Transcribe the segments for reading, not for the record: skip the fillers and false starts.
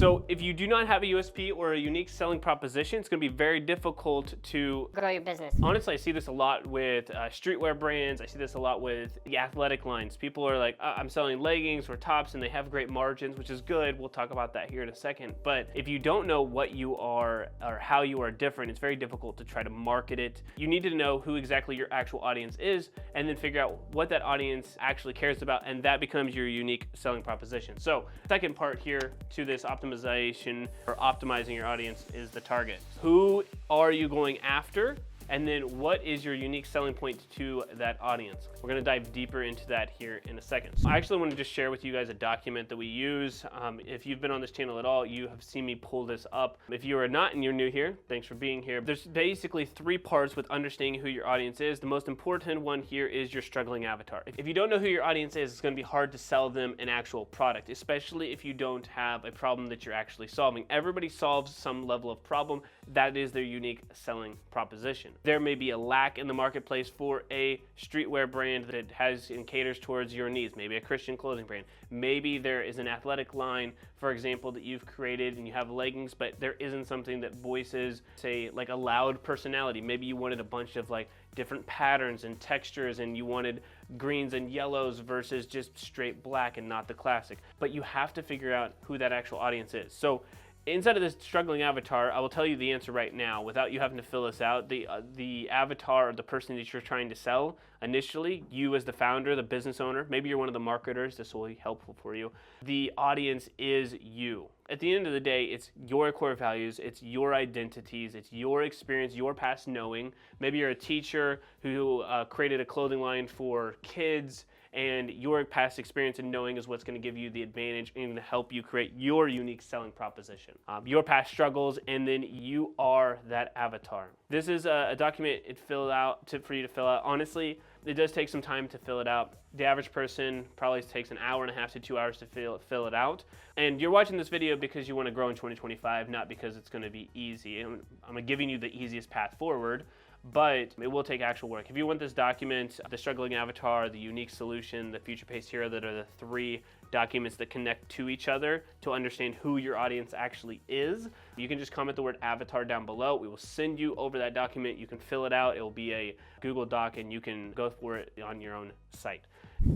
So if you do not have a USP or a unique selling proposition, it's going to be very difficult to grow your business. Honestly, I see this a lot with streetwear brands. I see this a lot with the athletic lines. People are like, I'm selling leggings or tops and they have great margins, which is good. We'll talk about that here in a second. But if you don't know what you are or how you are different, it's very difficult to try to market it. You need to know who exactly your actual audience is and then figure out what that audience actually cares about, and that becomes your unique selling proposition. So second part here to this optimization or optimizing your audience is the target. Who are you going after? And then what is your unique selling point to that audience? We're gonna dive deeper into that here in a second. So I actually want to just share with you guys a document that we use. If you've been on this channel at all, you have seen me pull this up. If you are not and you're new here, thanks for being here. There's basically 3 parts with understanding who your audience is. The most important one here is your struggling avatar. If you don't know who your audience is, it's gonna be hard to sell them an actual product, especially if you don't have a problem that you're actually solving. Everybody solves some level of problem. That is their unique selling proposition. There may be a lack in the marketplace for a streetwear brand that has and caters towards your needs, maybe a Christian clothing brand. Maybe there is an athletic line, for example, that you've created and you have leggings, but there isn't something that voices, say, like a loud personality. Maybe you wanted a bunch of like different patterns and textures and you wanted greens and yellows versus just straight black and not the classic. But you have to figure out who that actual audience is. So inside of this struggling avatar, I will tell you the answer right now without you having to fill this out. The avatar or the person that you're trying to sell initially, you as the founder, the business owner, maybe you're one of the marketers, this will be helpful for you. The audience is you. At the end of the day, it's your core values, it's your identities, it's your experience, your past knowing. Maybe you're a teacher who created a clothing line for kids, and your past experience and knowing is what's going to give you the advantage and help you create your unique selling proposition. Your past struggles, and then you are that avatar. This is a document for you to fill out. Honestly, it does take some time to fill it out. The average person probably takes an hour and a half to 2 hours to fill it out. And you're watching this video because you want to grow in 2025, not because it's going to be easy. I'm giving you the easiest path forward, but it will take actual work. If you want this document, the struggling avatar, the unique solution, the future paced hero, that are the 3 documents that connect to each other to understand who your audience actually is, you can just comment the word avatar down below. We will send you over that document. You can fill it out. It will be a Google Doc and you can go for it on your own site.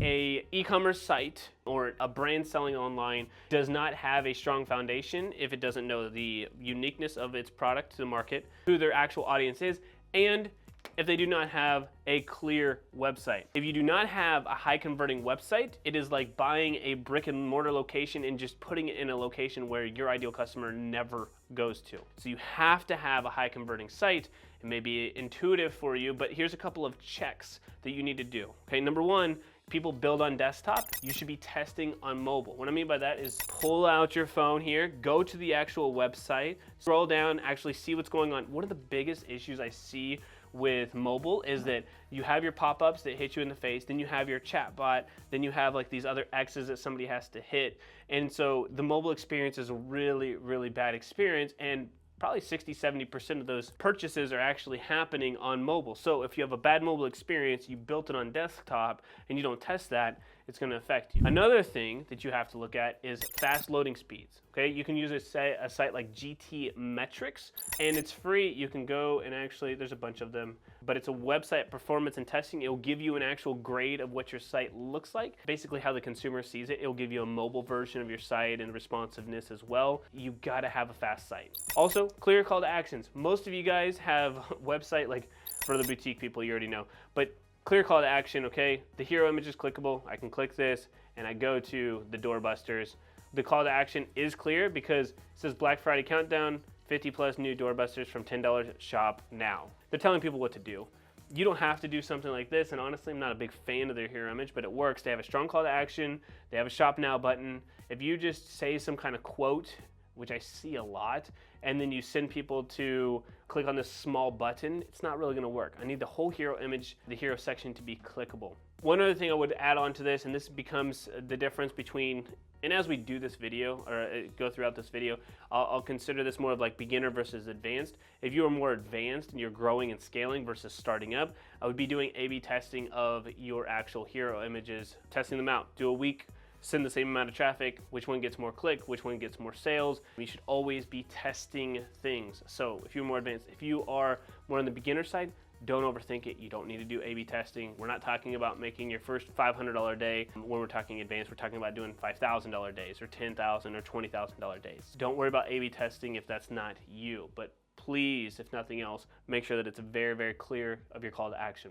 A e-commerce site or a brand selling online does not have a strong foundation if it doesn't know the uniqueness of its product to the market, who their actual audience is, and if they do not have a clear website. If you do not have a high converting website, it is like buying a brick and mortar location and just putting it in a location where your ideal customer never goes to. So you have to have a high converting site. It may be intuitive for you, but here's a couple of checks that you need to do. Okay, number 1, people build on desktop. You should be testing on mobile. What I mean by that is pull out your phone here, go to the actual website, scroll down, actually see what's going on. One of the biggest issues I see with mobile is that you have your pop-ups that hit you in the face, then you have your chat bot, then you have like these other X's that somebody has to hit. And so the mobile experience is a really, really bad experience, and probably 60-70% of those purchases are actually happening on mobile. So if you have a bad mobile experience, you built it on desktop, and you don't test that, it's going to affect you. Another thing that you have to look at is fast loading speeds. Okay, you can use a site like GT Metrics, and it's free. You can go and actually, there's a bunch of them, but it's a website performance and testing. It will give you an actual grade of what your site looks like, basically how the consumer sees it. It will give you a mobile version of your site and responsiveness as well. You gotta have a fast site. Also, clear call to actions. Most of you guys have a website, like for the boutique people, you already know, but clear call to action, okay? The hero image is clickable. I can click this and I go to the doorbusters. The call to action is clear because it says Black Friday countdown, 50 plus new doorbusters from $10 shop now. They're telling people what to do. You don't have to do something like this, and honestly, I'm not a big fan of their hero image, but it works. They have a strong call to action. They have a shop now button. If you just say some kind of quote, which I see a lot, and then you send people to click on this small button, it's not really gonna work. I need the whole hero image, the hero section, to be clickable. One other thing I would add on to this, and this becomes the difference between, and as we do this video, or go throughout this video, I'll consider this more of like beginner versus advanced. If you are more advanced and you're growing and scaling versus starting up, I would be doing A/B testing of your actual hero images, testing them out. Do a week send the same amount of traffic, which one gets more click, which one gets more sales. You should always be testing things. So if you're more advanced, if you are more on the beginner side, don't overthink it. You don't need to do A/B testing. We're not talking about making your first $500 day. When we're talking advanced, we're talking about doing $5,000 days or $10,000 or $20,000 days. Don't worry about A/B testing if that's not you, but please, if nothing else, make sure that it's very, very clear of your call to action.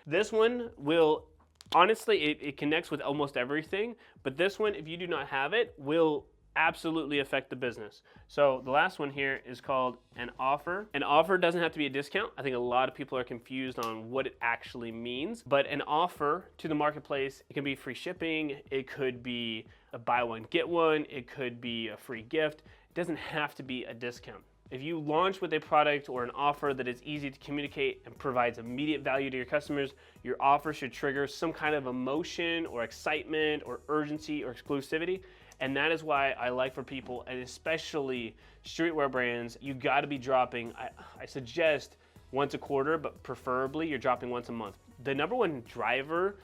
This one will, honestly, it connects with almost everything, but this one, if you do not have it, will absolutely affect the business. So the last one here is called an offer. An offer doesn't have to be a discount. I think a lot of people are confused on what it actually means, but an offer to the marketplace, it can be free shipping, it could be a buy one, get one, it could be a free gift. It doesn't have to be a discount. If you launch with a product or an offer that is easy to communicate and provides immediate value to your customers, your offer should trigger some kind of emotion or excitement or urgency or exclusivity. And that is why I like for people, and especially streetwear brands, you gotta be dropping, I suggest once a quarter, but preferably you're dropping once a month. The number one driver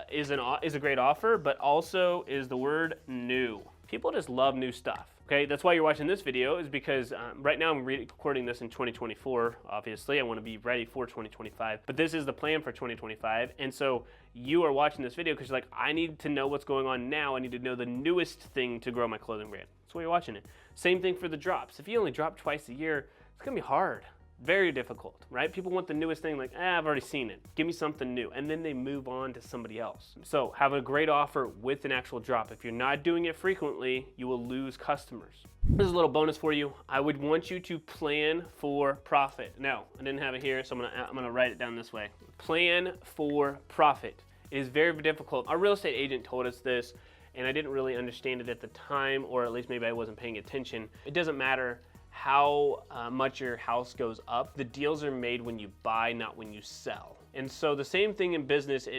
is a great offer, but also is the word new. People just love new stuff. Okay, that's why you're watching this video, is because right now I'm recording this in 2024. Obviously, I want to be ready for 2025, but this is the plan for 2025. And so you are watching this video because you're like, I need to know what's going on now. I need to know the newest thing to grow my clothing brand. That's why you're watching it. Same thing for the drops. If you only drop twice a year, it's gonna be hard. Very difficult, right? People want the newest thing, like, I've already seen it. Give me something new. And then they move on to somebody else. So have a great offer with an actual drop. If you're not doing it frequently, you will lose customers. This is a little bonus for you. I would want you to plan for profit. No, I didn't have it here, so I'm gonna write it down this way. Plan for profit. It is very difficult. Our real estate agent told us this, and I didn't really understand it at the time, or at least maybe I wasn't paying attention. It doesn't matter how much your house goes up. The deals are made when you buy, not when you sell. And so the same thing in business,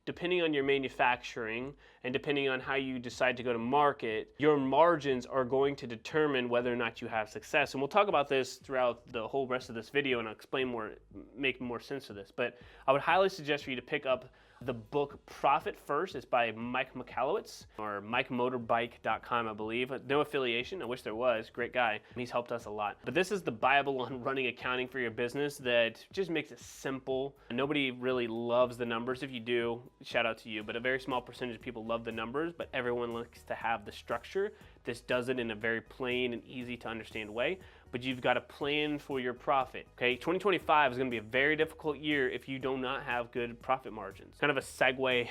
depending on your manufacturing and depending on how you decide to go to market, your margins are going to determine whether or not you have success. And we'll talk about this throughout the whole rest of this video, and I'll explain more, make more sense of this. But I would highly suggest for you to pick up the book Profit First. It's by Mike Michalowicz, or MikeMotorbike.com, I believe. No affiliation. I wish there was. Great guy. He's helped us a lot. But this is the Bible on running accounting for your business that just makes it simple. Nobody really loves the numbers. If you do, shout out to you. But a very small percentage of people love the numbers, but everyone likes to have the structure. This does it in a very plain and easy to understand way. But you've got to plan for your profit, okay? 2025 is going to be a very difficult year if you do not have good profit margins. Kind of a segue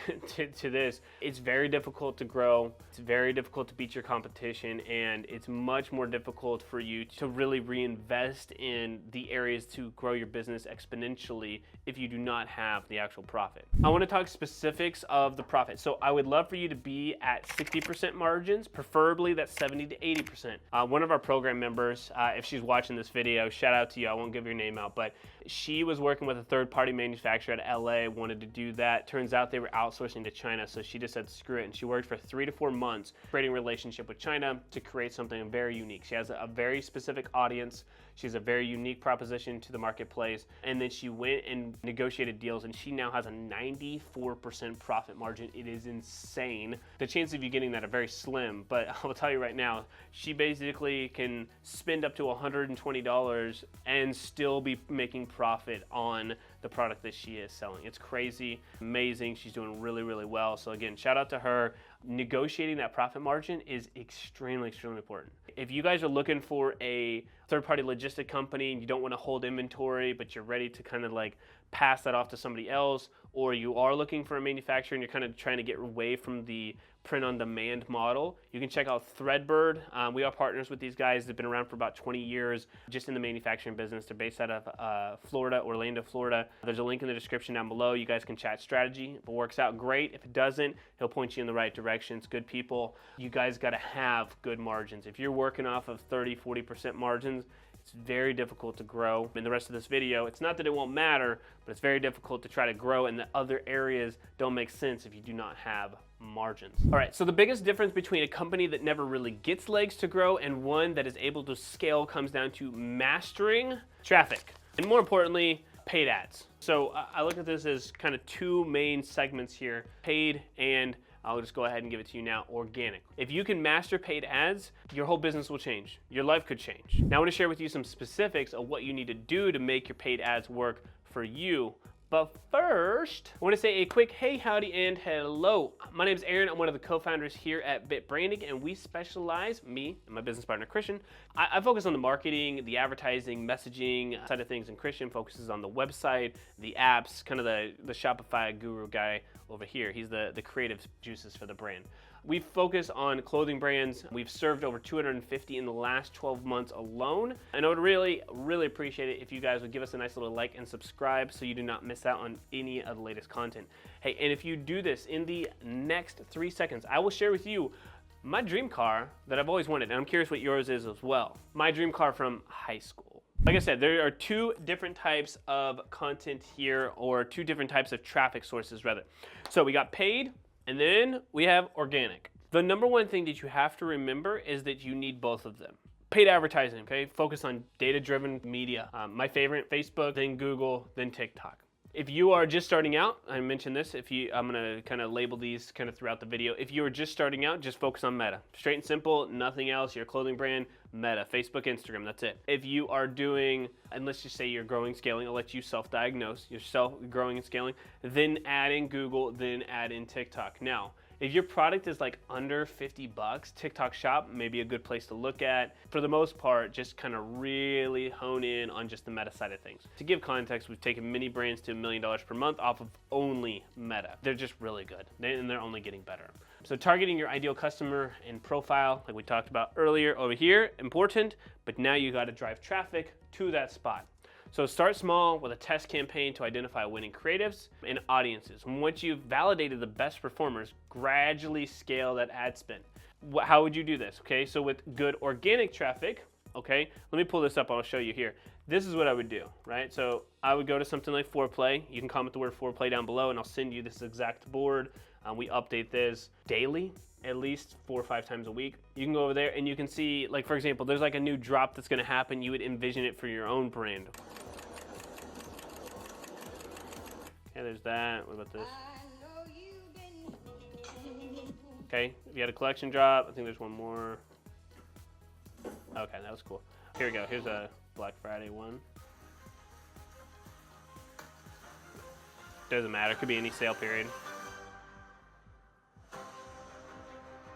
to this. It's very difficult to grow. It's very difficult to beat your competition, and it's much more difficult for you to really reinvest in the areas to grow your business exponentially if you do not have the actual profit. I want to talk specifics of the profit. So I would love for you to be at 60% margins, preferably that's 70 to 80%. One of our program members, if she's watching this video, shout out to you. I won't give your name out, but she was working with a third-party manufacturer at LA, wanted to do that. Turns out they were outsourcing to China, so she just said screw it, and she worked for 3 to 4 months creating a relationship with China to create something very unique. She has a very specific audience. She has a very unique proposition to the marketplace, and then she went and negotiated deals, and she now has a 94% profit margin. It is insane. The chances of you getting that are very slim, but I will tell you right now, she basically can spend up to $120 and still be making profit on the product that she is selling. It's crazy, amazing. She's doing really, really well. So again, shout out to her. Negotiating that profit margin is extremely, extremely important. If you guys are looking for a third-party logistic company and you don't want to hold inventory, but you're ready to kind of like pass that off to somebody else, or you are looking for a manufacturer and you're kind of trying to get away from the print-on-demand model, you can check out Threadbird. We are partners with these guys. They've been around for about 20 years just in the manufacturing business. They're based out of Florida, Orlando, Florida. There's a link in the description down below. You guys can chat strategy. If it works out, great. If it doesn't, he'll point you in the right direction. It's good people. You guys got to have good margins. If you're working off of 30-40% margins, it's very difficult to grow. In the rest of this video, it's not that it won't matter, but it's very difficult to try to grow, and the other areas don't make sense if you do not have margins. All right, so the biggest difference between a company that never really gets legs to grow and one that is able to scale comes down to mastering traffic, and more importantly, paid ads. So I look at this as kind of two main segments here, paid and I'll just go ahead and give it to you now, organic. If you can master paid ads, your whole business will change. Your life could change. Now I want to share with you some specifics of what you need to do to make your paid ads work for you. But first, I want to say a quick hey, howdy, and hello. My name is Aaron. I'm one of the co-founders here at Bit Branding, and we specialize, me and my business partner Christian, I focus on the marketing, the advertising, messaging side of things, and Christian focuses on the website, the apps, kind of the Shopify guru guy over here. He's the creative juices for the brand. We focus on clothing brands. We've served over 250 in the last 12 months alone. And I would really, really appreciate it if you guys would give us a nice little like and subscribe so you do not miss out on any of the latest content. Hey, and if you do this in the next 3 seconds, I will share with you my dream car that I've always wanted. And I'm curious what yours is as well. My dream car from high school. Like I said, there are two different types of content here, or two different types of traffic sources rather. So we got paid, and then we have organic. The number one thing that you have to remember is that you need both of them. Paid advertising, okay? Focus on data-driven media. My favorite, Facebook, then Google, then TikTok. If you are just starting out, I mentioned this, I'm gonna kind of label these kind of throughout the video. If you are just starting out, just focus on Meta. Straight and simple, nothing else. Your clothing brand, Meta, Facebook, Instagram, that's it. If you are doing, and let's just say you're growing, scaling, I'll let you self-diagnose, yourself growing and scaling, then add in Google, then add in TikTok. Now, if your product is like under 50 bucks, TikTok Shop may be a good place to look at. For the most part, just kind of really hone in on just the Meta side of things. To give context, we've taken many brands to $1 million per month off of only Meta. They're just really good, and they're only getting better. So targeting your ideal customer and profile, like we talked about earlier over here, important, but now you gotta drive traffic to that spot. So start small with a test campaign to identify winning creatives and audiences. And once you've validated the best performers, gradually scale that ad spend. How would you do this? Okay, so with good organic traffic, okay, let me pull this up, I'll show you here. This is what I would do, right? So I would go to something like Foreplay. You can comment the word Foreplay down below and I'll send you this exact board. We update this daily, at least 4 or 5 times a week. You can go over there and you can see, like for example, there's like a new drop that's gonna happen. You would envision it for your own brand. Okay, there's that. What about this? Okay, if you had a collection drop, I think there's one more. Okay, that was cool. Here we go. Here's a Black Friday one. Doesn't matter. Could be any sale period.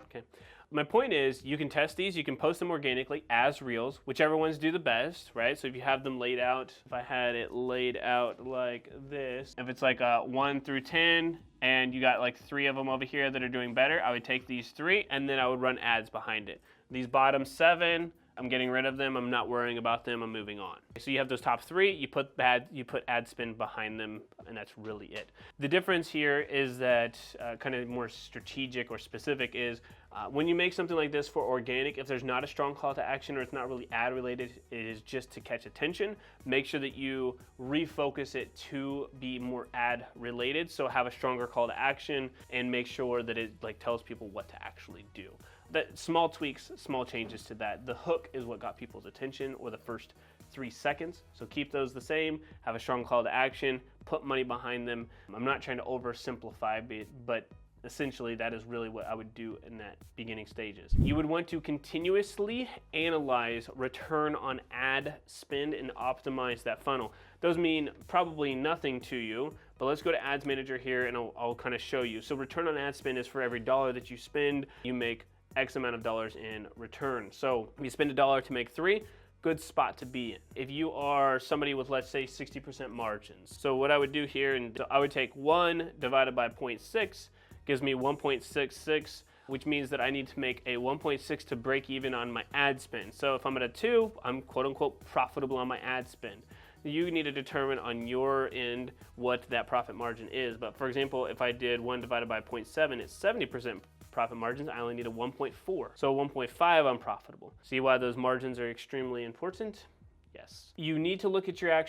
Okay. My point is, you can test these, you can post them organically as reels, whichever ones do the best, right? So if you have them laid out, if I had it laid out like this, if it's like a 1 through 10, and you got like 3 of them over here that are doing better, I would take these 3, and then I would run ads behind it. These bottom 7, I'm getting rid of them, I'm not worrying about them, I'm moving on. So you have those top 3, you put ad spend behind them, and that's really it. The difference here is that kind of more strategic or specific is when you make something like this for organic, if there's not a strong call to action or it's not really ad related, it is just to catch attention, make sure that you refocus it to be more ad related. So have a stronger call to action and make sure that it like tells people what to actually do. That small tweaks, small changes to that. The hook is what got people's attention, or the first 3 seconds. So keep those the same, have a strong call to action, put money behind them. I'm not trying to oversimplify it, but essentially that is really what I would do in that beginning stages. You would want to continuously analyze return on ad spend and optimize that funnel. Those mean probably nothing to you, but let's go to Ads Manager here and I'll kind of show you. So return on ad spend is for every dollar that you spend, you make X amount of dollars in return. So if you spend $1 to make 3, good spot to be in. If you are somebody with, let's say, 60% margins. So what I would do here, and so I would take 1 divided by 0.6, gives me 1.66, which means that I need to make a 1.6 to break even on my ad spend. So if I'm at a 2, I'm quote unquote profitable on my ad spend. You need to determine on your end what that profit margin is. But for example, if I did 1 divided by 0.7, it's 70% profit margins. I only need a 1.4. So 1.5, I'm profitable. See why those margins are extremely important? Yes. You need to look at your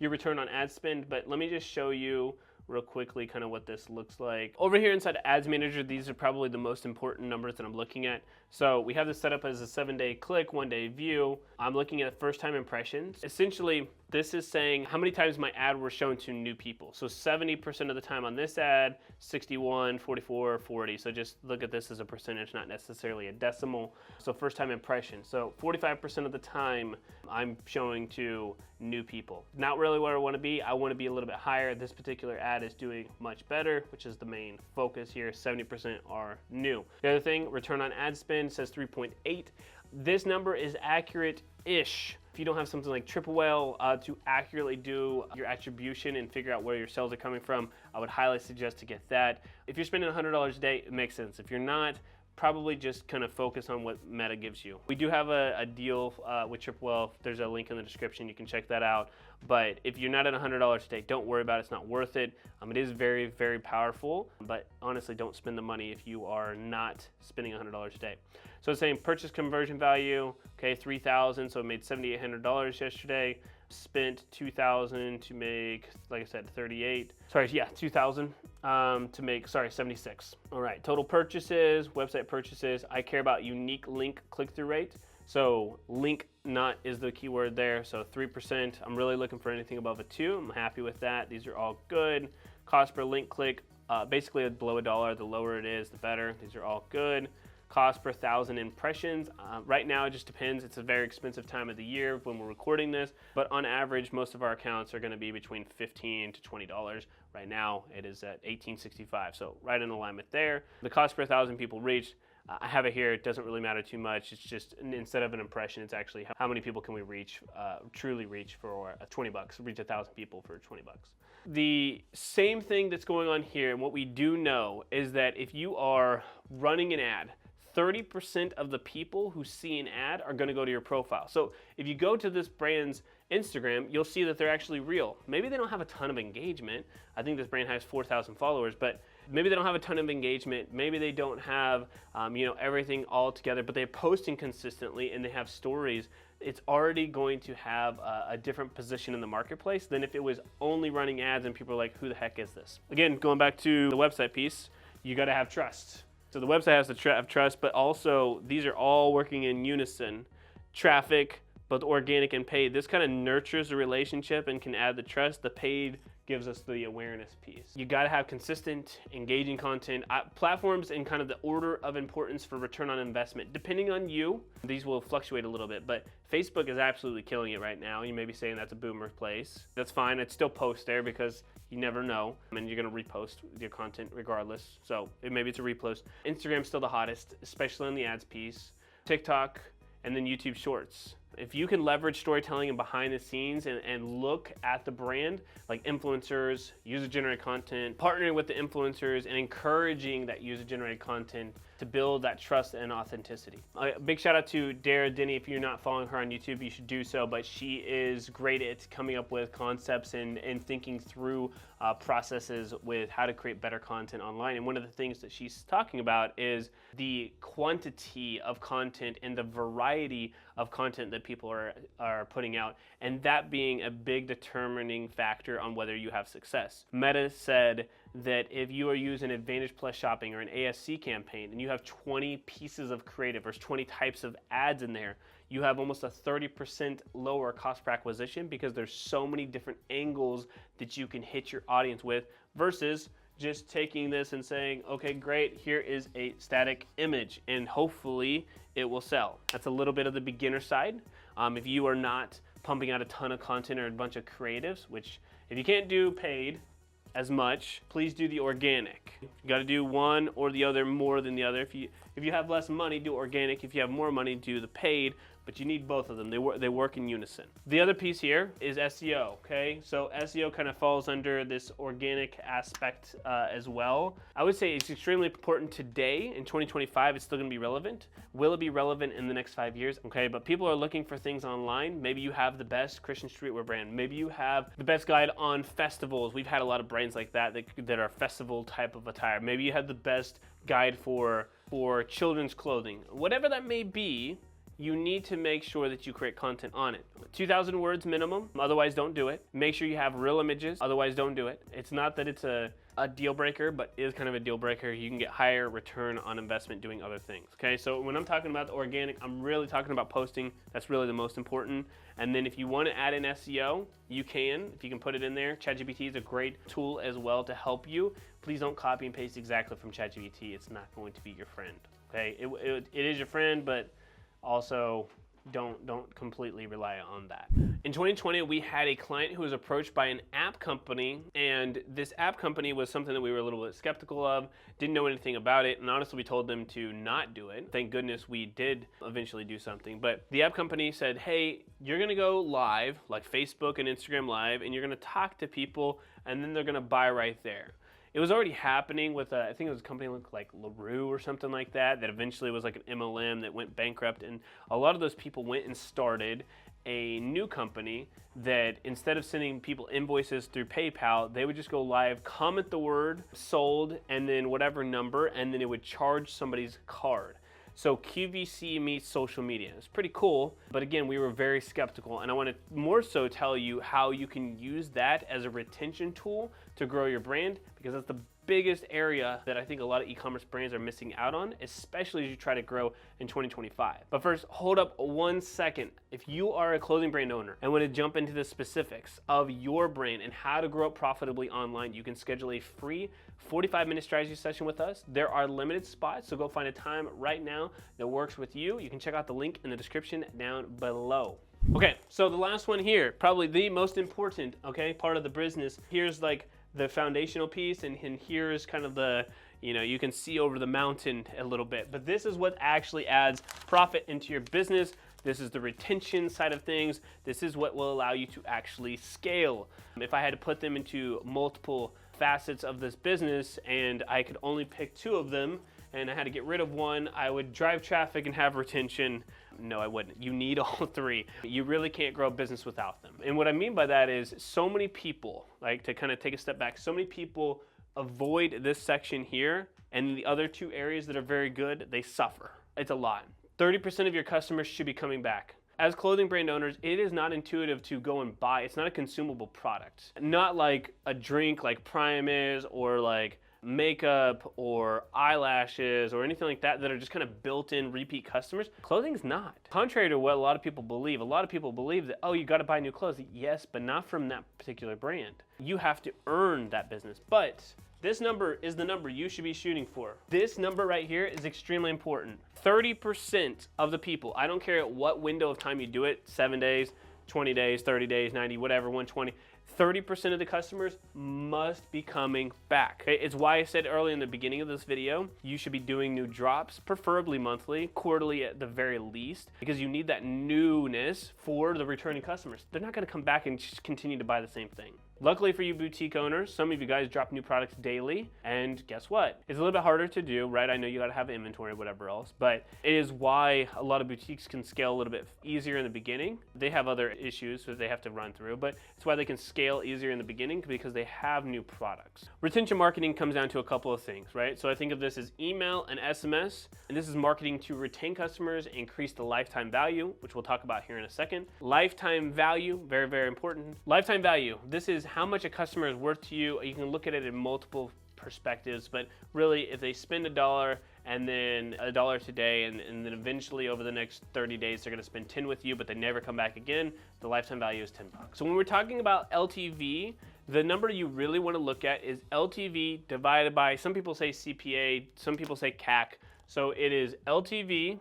return on ad spend, but let me just show you real quickly kind of what this looks like. Over here inside Ads Manager, these are probably the most important numbers that I'm looking at. So we have this set up as a 7-day click, 1-day view. I'm looking at first time impressions. Essentially, This is saying how many times my ad was shown to new people. So 70% of the time on this ad, 61, 44, 40. So just look at this as a percentage, not necessarily a decimal. So first time impression. So 45% of the time I'm showing to new people. Not really where I want to be. I want to be a little bit higher. This particular ad is doing much better, which is the main focus here. 70% are new. The other thing, return on ad spend says 3.8. This number is accurate-ish. If you don't have something like Triple Whale to accurately do your attribution and figure out where your sales are coming from, I would highly suggest to get that. If you're spending $100 a day, it makes sense. If you're not, probably just kind of focus on what Meta gives you. We do have a deal with Triple Whale. There's a link in the description. You can check that out. But if you're not at $100 a day, don't worry about it. It's not worth it. It is very, very powerful. But honestly, don't spend the money if you are not spending $100 a day. So it's saying purchase conversion value, okay, $3,000. So it made $7,800 yesterday. Spent $2,000 to make, like I said, 38. Sorry, yeah, $2,000 to make, 76. All right, total purchases, website purchases. I care about unique link click-through rate. So link not is the keyword there. So 3%. I'm really looking for anything above a 2. I'm happy with that. These are all good. Cost per link click, basically below $1. The lower it is, the better. These are all good. Cost per 1,000 impressions. Right now it just depends. It's a very expensive time of the year when we're recording this, but on average most of our accounts are going to be between $15 to $20. Right now it is at $18.65, so right in alignment there. The cost per 1,000 people reached, I have it here. It doesn't really matter too much. It's just instead of an impression, it's actually how many people can we reach, truly reach for $20. Reach 1,000 people for $20. The same thing that's going on here, and what we do know is that if you are running an ad, 30% of the people who see an ad are going to go to your profile. So if you go to this brand's Instagram, you'll see that they're actually real. Maybe they don't have a ton of engagement. I think this brand has 4,000 followers, but maybe they don't have a ton of engagement. Maybe they don't have everything all together, but they're posting consistently and they have stories. It's already going to have a different position in the marketplace than if it was only running ads and people are like, who the heck is this? Again, going back to the website piece, you got to have trust. So the website has to have trust, but also these are all working in unison. Traffic, both organic and paid. This kind of nurtures the relationship and can add the trust. The paid gives us the awareness piece. You got to have consistent, engaging content. Platforms in kind of the order of importance for return on investment. Depending on you, these will fluctuate a little bit, but Facebook is absolutely killing it right now. You may be saying that's a boomer place. That's fine. I'd still post there because you never know, and you're gonna repost your content regardless. So maybe it's a repost. Instagram's still the hottest, especially on the ads piece. TikTok, and then YouTube Shorts. If you can leverage storytelling and behind the scenes and look at the brand, like influencers, user-generated content, partnering with the influencers and encouraging that user-generated content to build that trust and authenticity. A big shout out to Dara Denny. If you're not following her on YouTube, you should do so, but she is great at coming up with concepts and thinking through processes with how to create better content online. And one of the things that she's talking about is the quantity of content and the variety of content that people are putting out, and that being a big determining factor on whether you have success. Meta said that if you are using Advantage Plus Shopping or an ASC campaign and you have 20 pieces of creative or 20 types of ads in there, you have almost a 30% lower cost per acquisition because there's so many different angles that you can hit your audience with versus just taking this and saying, okay, great, here is a static image and hopefully it will sell. That's a little bit of the beginner side. If you are not pumping out a ton of content or a bunch of creatives, which if you can't do paid as much, please do the organic. You got to do one or the other more than the other. If you have less money, do organic. If you have more money, do the paid. But you need both of them. They work in unison. The other piece here is SEO, okay? So SEO kind of falls under this organic aspect as well. I would say it's extremely important today. In 2025, it's still gonna be relevant. Will it be relevant in the next 5 years? Okay, but people are looking for things online. Maybe you have the best Christian streetwear brand. Maybe you have the best guide on festivals. We've had a lot of brands like that that are festival type of attire. Maybe you have the best guide for children's clothing. Whatever that may be, you need to make sure that you create content on it. 2,000 words minimum, otherwise don't do it. Make sure you have real images, otherwise don't do it. It's not that it's a deal breaker, but is kind of a deal breaker. You can get higher return on investment doing other things, okay? So when I'm talking about the organic, I'm really talking about posting. That's really the most important. And then if you want to add in SEO, you can, if you can put it in there. ChatGPT is a great tool as well to help you. Please don't copy and paste exactly from ChatGPT. It's not going to be your friend, okay? It is your friend, but also don't completely rely on that. In 2020, we had a client who was approached by an app company, and this app company was something that we were a little bit skeptical of, didn't know anything about it, and honestly we told them to not do it. Thank goodness we did eventually do something, but the app company said, hey, you're gonna go live, like Facebook and Instagram Live, and you're gonna talk to people, and then they're gonna buy right there. It was already happening with, I think it was a company like LaRue or something like that, that eventually was like an MLM that went bankrupt. And a lot of those people went and started a new company that instead of sending people invoices through PayPal, they would just go live, comment the word sold, and then whatever number, and then it would charge somebody's card. So QVC meets social media. It's pretty cool, but again, we were very skeptical, and I want to more so tell you how you can use that as a retention tool to grow your brand, because that's the biggest area that I think a lot of e-commerce brands are missing out on, especially as you try to grow in 2025. But first, hold up 1 second. If you are a clothing brand owner and want to jump into the specifics of your brand and how to grow it profitably online, you can schedule a free 45-minute strategy session with us. There are limited spots, so go find a time right now that works with you. You can check out the link in the description down below. Okay, so the last one here, probably the most important, okay, part of the business. Here's like the foundational piece, and here's kind of the, you can see over the mountain a little bit, but this is what actually adds profit into your business. This is the retention side of things. This is what will allow you to actually scale. If I had to put them into multiple facets of this business and I could only pick 2 of them and I had to get rid of one, I would drive traffic and have retention. No, I wouldn't. You need all 3. You really can't grow a business without them. And what I mean by that is so many people, like to kind of take a step back, so many people avoid this section here, and the other 2 areas that are very good, they suffer. It's a lot. 30% of your customers should be coming back. As clothing brand owners, it is not intuitive to go and buy. It's not a consumable product. Not like a drink like Prime is, or like makeup or eyelashes or anything like that that are just kind of built-in repeat customers. Clothing's not. Contrary to what a lot of people believe that, oh, you got to buy new clothes. Yes, but not from that particular brand. You have to earn that business. But this number is the number you should be shooting for. This number right here is extremely important. 30% of the people, I don't care at what window of time you do it, 7 days, 20 days, 30 days, 90, whatever, 120, 30% of the customers must be coming back. Okay? It's why I said early in the beginning of this video, you should be doing new drops, preferably monthly, quarterly at the very least, because you need that newness for the returning customers. They're not gonna come back and just continue to buy the same thing. Luckily for you boutique owners, some of you guys drop new products daily, and guess what? It's a little bit harder to do, right? I know you gotta have inventory, whatever else, but it is why a lot of boutiques can scale a little bit easier in the beginning. They have other issues that they have to run through, but it's why they can scale easier in the beginning, because they have new products. Retention marketing comes down to a couple of things, right? So I think of this as email and SMS, and this is marketing to retain customers, increase the lifetime value, which we'll talk about here in a second. Lifetime value, very, very important. Lifetime value, this is how much a customer is worth to you. You can look at it in multiple perspectives, but really if they spend $1 and then $1 today, and then eventually over the next 30 days they're gonna spend 10 with you, but they never come back again, the lifetime value is $10. So when we're talking about LTV, the number you really wanna look at is LTV divided by, some people say CPA, some people say CAC. So it is LTV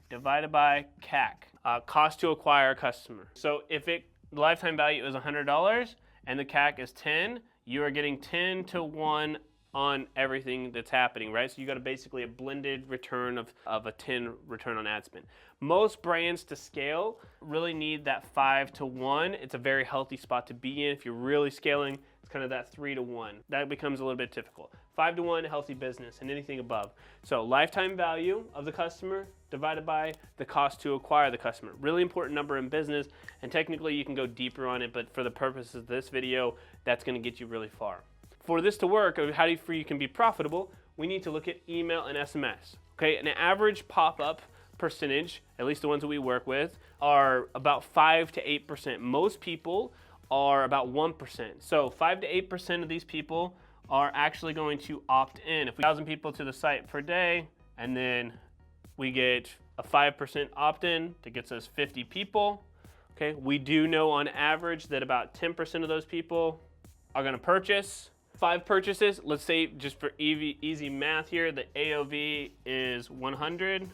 divided by CAC, cost to acquire a customer. So if the lifetime value is $100, and the CAC is 10, you are getting 10 to 1 on everything that's happening, right? So you got basically a blended return of a 10 return on ad spend. Most brands to scale really need that 5 to 1. It's a very healthy spot to be in. If you're really scaling, it's kind of that 3 to 1. That becomes a little bit difficult. 5 to 1, healthy business, and anything above. So lifetime value of the customer divided by the cost to acquire the customer. Really important number in business, and technically you can go deeper on it, but for the purposes of this video, that's gonna get you really far. For this to work, or how you can be profitable, we need to look at email and SMS. Okay, an average pop-up percentage, at least the ones that we work with, are about 5 to 8%. Most people are about 1%. So 5 to 8% of these people are actually going to opt in. If we 1,000 people to the site per day, and then we get a 5% opt-in, that gets us 50 people. Okay, we do know on average that about 10% of those people are going to purchase. 5 purchases, let's say just for easy math here, the AOV is 100.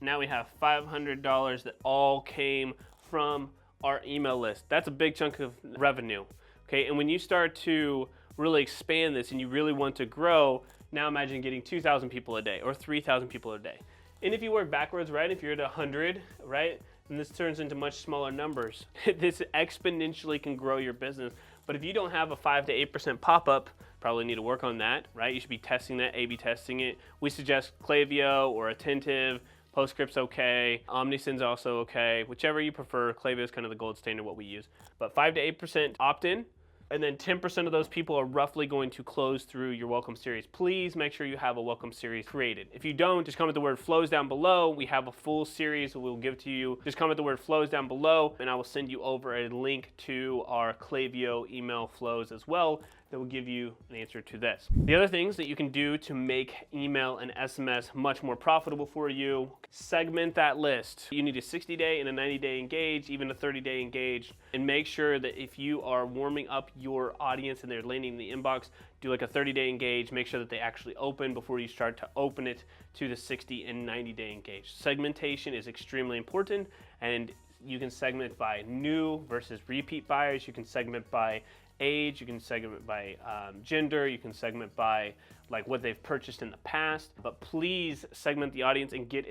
Now we have $500 that all came from our email list. That's a big chunk of revenue. Okay, and when you start to really expand this and you really want to grow, now imagine getting 2,000 people a day or 3,000 people a day. And if you work backwards, right, if you're at 100, right, then this turns into much smaller numbers. This exponentially can grow your business. But if you don't have a 5 to 8% pop-up, probably need to work on that, right? You should be testing that, A/B testing it. We suggest Klaviyo or Attentive. PostScript's okay, OmniSend's also okay, whichever you prefer. Klaviyo is kind of the gold standard what we use. But 5 to 8% opt-in, and then 10% of those people are roughly going to close through your welcome series. Please make sure you have a welcome series created. If you don't, just comment the word flows down below. We have a full series that we'll give to you. Just comment the word flows down below, and I will send you over a link to our Klaviyo email flows as well that will give you an answer to this. The other things that you can do to make email and SMS much more profitable for you, segment that list. You need a 60-day and a 90-day engaged, even a 30-day engaged, and make sure that if you are warming up your audience and they're landing in the inbox, do like a 30-day engaged, make sure that they actually open before you start to open it to the 60 and 90-day engaged. Segmentation is extremely important, and you can segment by new versus repeat buyers. You can segment by age, you can segment by gender, you can segment by like what they've purchased in the past, but please segment the audience and get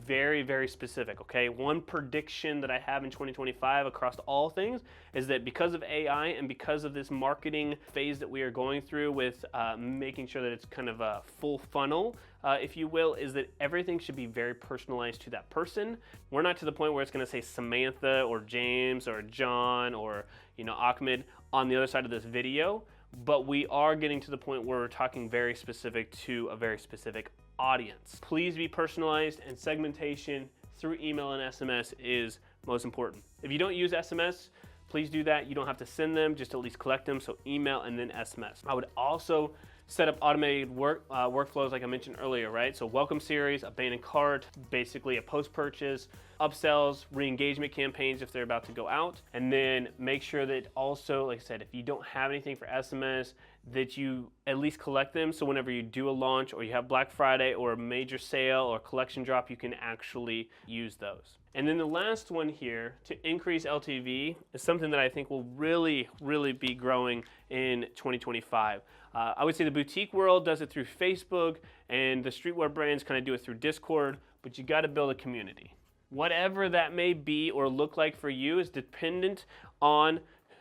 very, very specific, okay? One prediction that I have in 2025 across all things is that because of AI and because of this marketing phase that we are going through with making sure that it's kind of a full funnel, if you will, is that everything should be very personalized to that person. We're not to the point where it's gonna say Samantha or James or John or, you know, Ahmed on the other side of this video, but we are getting to the point where we're talking very specific to a very specific audience. Please be personalized, and segmentation through email and SMS is most important. If you don't use SMS, please do that. You don't have to send them, just at least collect them, so email and then SMS. I would also set up automated workflows like I mentioned earlier, right? So welcome series, abandoned cart, basically a post-purchase, upsells, re-engagement campaigns if they're about to go out, and then make sure that also, like I said, if you don't have anything for SMS, that you at least collect them, so whenever you do a launch or you have Black Friday or a major sale or collection drop, you can actually use those. And then the last one here, to increase LTV, is something that I think will really, really be growing in 2025. I would say the boutique world does it through Facebook, and the streetwear brands kind of do it through Discord, but you got to build a community. Whatever that may be or look like for you is dependent on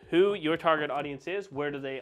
who your target audience is, where do they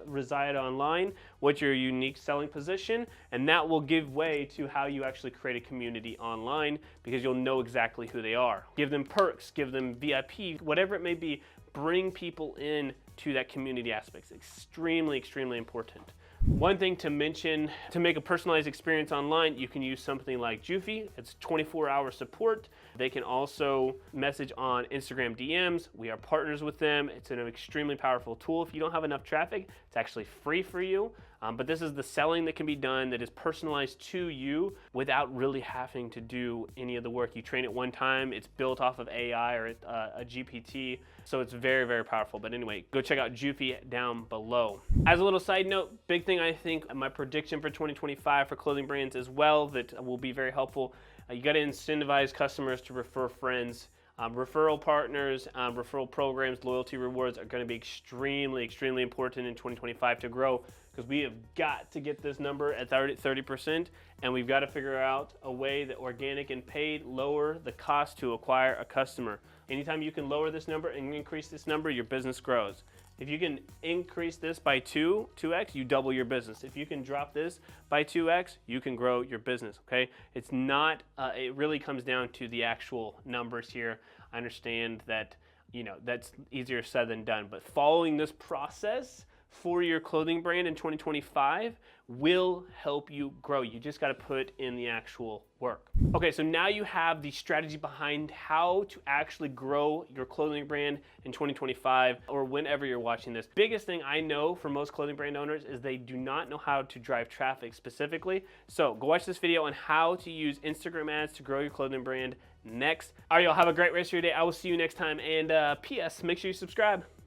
reside online, what's your unique selling position, and that will give way to how you actually create a community online, because you'll know exactly who they are. Give them perks, give them VIP, whatever it may be, bring people in to that community aspect. It's extremely, extremely important. One thing to mention, to make a personalized experience online, you can use something like Joofy. It's 24-hour support. They can also message on Instagram DMs. We are partners with them. It's an extremely powerful tool. If you don't have enough traffic, it's actually free for you. But this is the selling that can be done that is personalized to you without really having to do any of the work. You train it one time, it's built off of AI or a GPT, so it's very, very powerful. But anyway, go check out Joofy down below. As a little side note, big thing I think, my prediction for 2025 for clothing brands as well that will be very helpful, you got to incentivize customers to refer friends. Referral partners, referral programs, loyalty rewards are going to be extremely, extremely important in 2025 to grow, because we have got to get this number at 30%, and we've got to figure out a way that organic and paid lower the cost to acquire a customer. Anytime you can lower this number and increase this number, your business grows. If you can increase this by 2x, you double your business. If you can drop this by 2x, you can grow your business, okay? It's not, it really comes down to the actual numbers here. I understand that, you know, that's easier said than done, but following this process for your clothing brand in 2025 will help you grow. You just got to put in the actual work. Okay, so now you have the strategy behind how to actually grow your clothing brand in 2025 or whenever you're watching this. Biggest thing I know for most clothing brand owners is they do not know how to drive traffic specifically. So go watch this video on how to use Instagram ads to grow your clothing brand next. All right, y'all, have a great rest of your day. I will see you next time. And P.S., make sure you subscribe.